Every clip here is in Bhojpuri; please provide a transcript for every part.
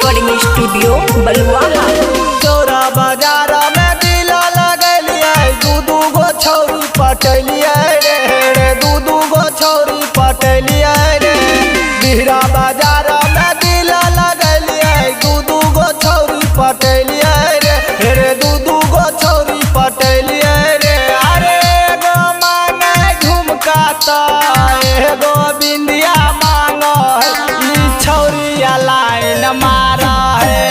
रिकॉर्डिंग स्टूडियो बलुआहा। चौरा बाजार में दिला लगलिए दू गो छौरी पटलिए रे दू गो छौरी पटलिए रे। बिहरा बाजार में दिला लगलिए दू गो छौरी पटलिए रे दू गो छौरी पटलिए रे। अरे एगो मांगे झुमका तो एगो बिंदिया मांगो ई छौरिया लाइन मारा है।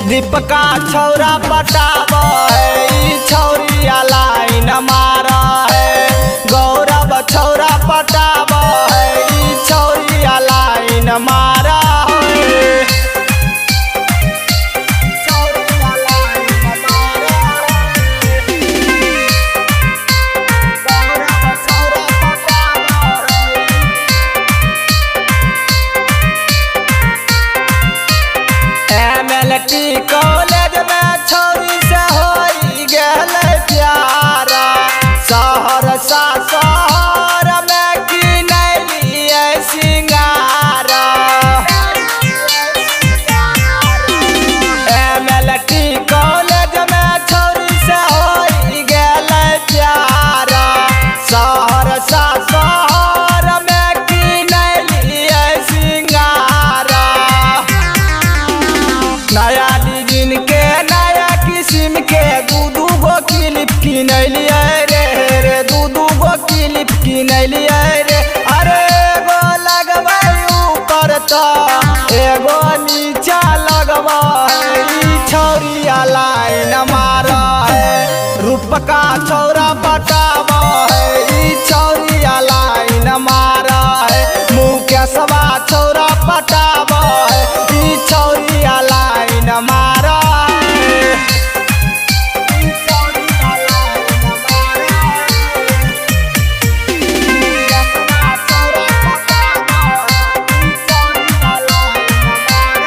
दीपका छौरा पटाबो है ई छौरिया लाइन मारा है। गौरव छौरा पटाबो है ई छौरिया लाइन मारा है। छौरिया लाइन मारा है। गौरव छौरा पटाबो है। MLT कॉलेज में छौरी से होई गेलै प्यारा। सहरसा शहर में किनलिए सिंगारा। MLT कॉलेज में छौरी से होई गेलै प्यारा। सहरसा शहर में किनलिए सिंगारा। नया डिजाइन के नया किस्म के दू गो क्लिप किनलिए रे दू गो क्लिप किनलिए रे। अरे एगो लगबै ऊपर तो एगो नीचा लगबै ई छौरिया लाइन मारा है। रूपका छौरा पटाबो है ई छौरिया लाइन मारा है। मुकेशवा छौरा पटाबो है ई छौरिया लाइन मारा है। ई छौरिया लाइन मारा है। मुकेशवा छौरा पटाबो है ई छौरिया लाइन मारा है।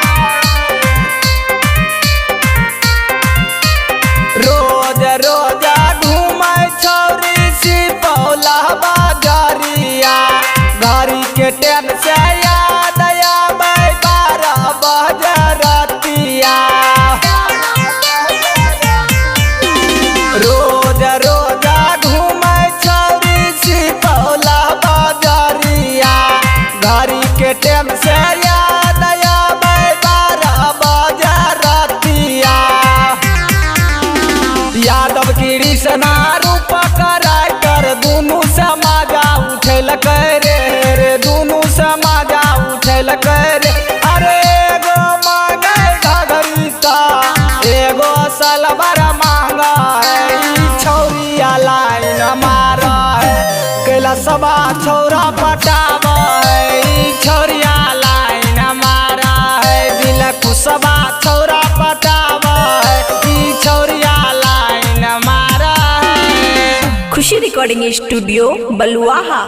रोज रोज घूमै छौरी सिपौला बाजारिया। घड़ी के टेन से याद आबै 12 बजे रतिया। रोज रोज घूमै छौरी सिपौला बाजारिया। घड़ी के टेम से याद आबै 12 बजे रतिया। यादव कृष्णा रूपक राइटर दुनू से मजा उठेलकै रे दुनू से मजा उठेलकै रे। अरे एगो मांगे घघरी ता एगो सलवार मांगा है ई छौरिया लाइन मारा है। कैलाशवा छौरा पटाबो है ई छौरिया लाइन मारा है। दिलकुशवा छौरा पटाबो है ई छौरिया लाइन मारा है। खुशी रिकॉर्डिंग स्टूडियो बलुआहा।